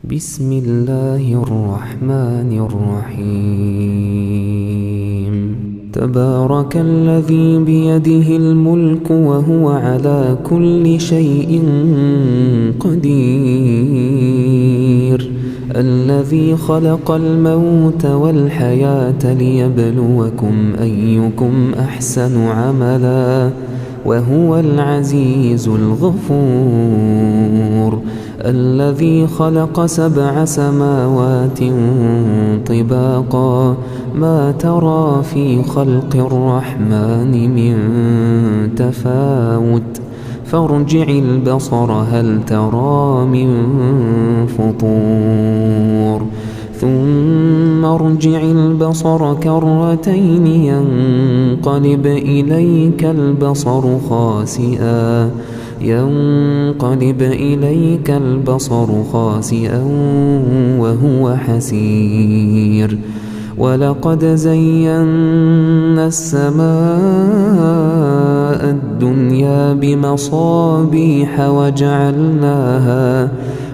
بسم الله الرحمن الرحيم تبارك الذي بيده الملك وهو على كل شيء قدير الذي خلق الموت والحياة ليبلوكم أيكم أحسن عملا وهو العزيز الغفور الذي خلق 7 سماوات طباقا ما ترى في خلق الرحمن من تفاوت فارجع البصر هل ترى من فطور ثم ارجع البصر كرتين ينقلب إليك البصر خاسئا وهو حسير ولقد زينا السماء الدنيا بمصابيح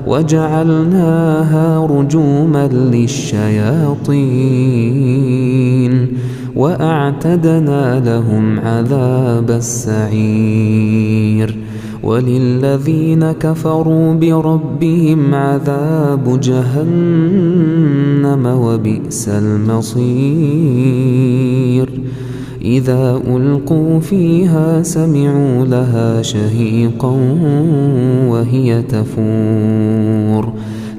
وجعلناها رجوما للشياطين وأعتدنا لهم عذاب السعير وللذين كفروا بربهم عذاب جهنم وبئس المصير إذا ألقوا فيها سمعوا لها شهيقا وهي تفور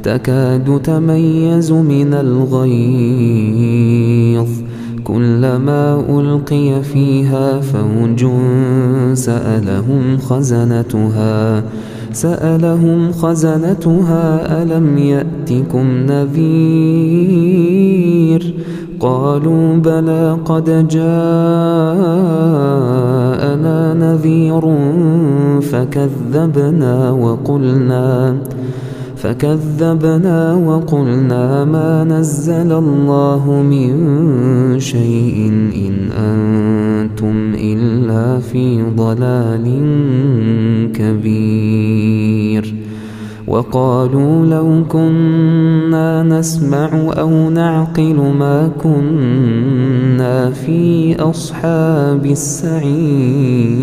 تكاد تميز من الغيظ كلما ألقي فيها فوج سألهم خزنتها ألم يأتكم نذير قالوا بلى قد جاءنا نذير فكذبنا وقلنا ما نزل الله من شيء إن أنتم إلا في ضلال كبير وقالوا لو كنا نسمع أو نعقل ما كنا في أصحاب السعير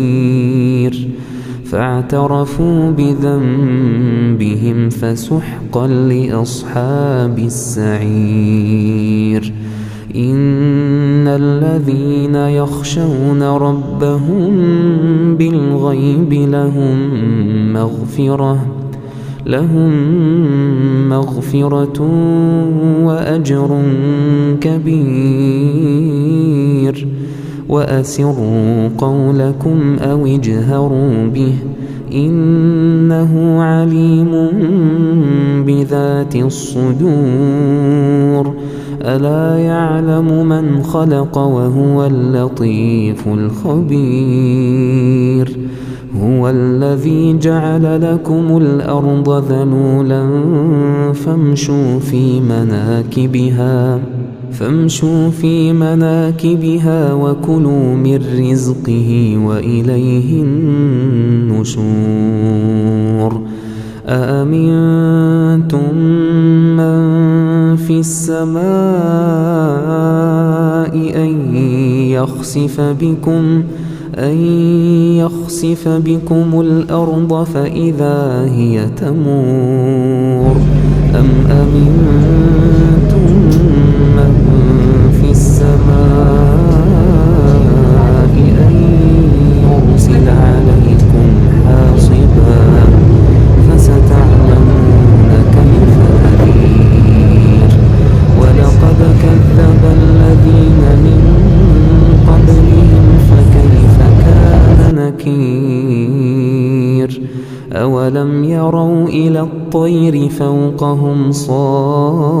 فاعترفوا بذنبهم فسحقا لأصحاب السعير إن الذين يخشون ربهم بالغيب لهم مغفرة وأجر كبير وأسروا قولكم أو اجهروا به إنه عليم بذات الصدور ألا يعلم من خلق وهو اللطيف الخبير هو الذي جعل لكم الأرض ذلولا فامشوا في مناكبها وكلوا من رزقه وإليه النشور أأمنتم من في السماء أن يخسف بكم الأرض فإذا هي تمور أم أمنتم من في السماء أن يرسل عليكم حاصبا فستعلمون كيف نذير ولقد كذب الذين من قبلهم فكيف كان نكير أولم يروا إلى الطير فوقهم صافات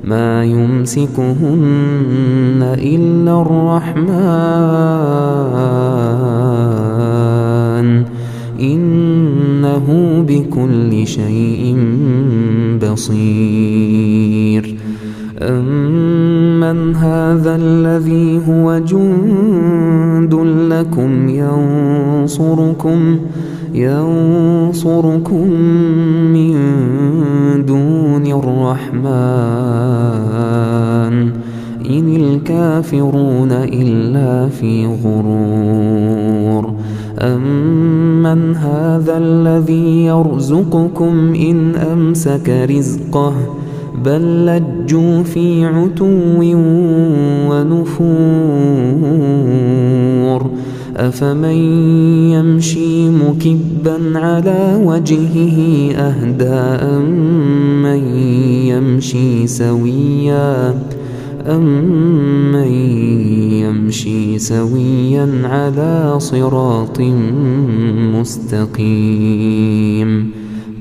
ما يمسكهن إلا الرحمن إنه بكل شيء بصير. أمن هذا الذي هو جند لكم ينصركم من دون الرحمن إن الكافرون إلا في غرور. أمن هذا الذي يرزقكم إن أمسك رزقه بل لجوا في عتو ونفور. أفمن يمشي مكبا على وجهه أهدى أمن يمشي سويا على صراط مستقيم.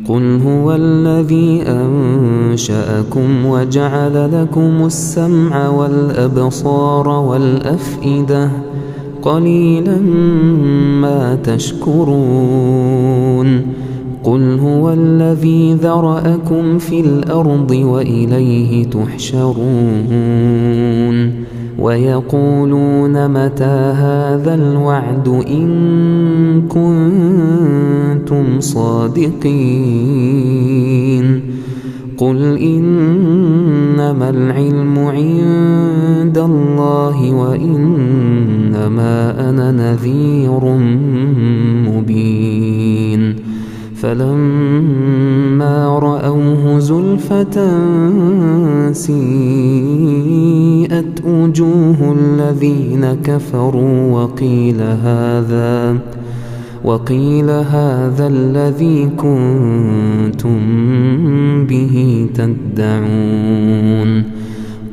قل هو الذي أنشأكم وجعل لكم السمع والأبصار والأفئدة قليلا ما تشكرون. قل هو الذي ذرأكم في الأرض وإليه تحشرون. ويقولون متى هذا الوعد إن كنتم صادقين. قل إنما العلم عند الله وإنما أنا نذير مبين. فلما رأوه زلفة سيئت وجوه الذين كفروا وقيل هذا الذي كنتم به تدعون.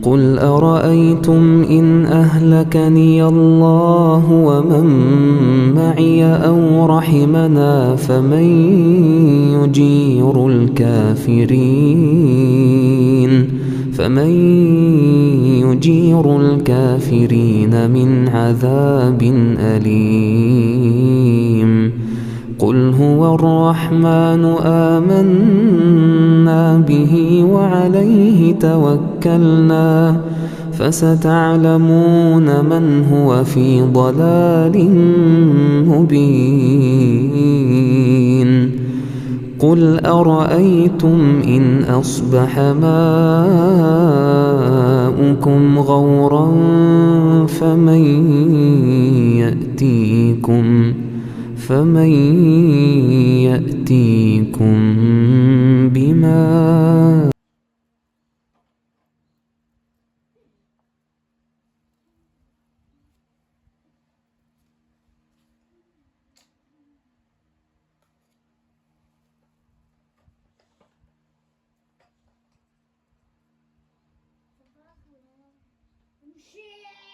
قل أرأيتم إن أهلكني الله ومن معي أو رحمنا فمن يجير الكافرين من عذاب أليم. قل هو الرحمن آمنا به وعليه توكلنا فستعلمون من هو في ضلال مبين. قل أرأيتم إن أصبح ماؤكم غورا فمن يأتيكم بماء Shit.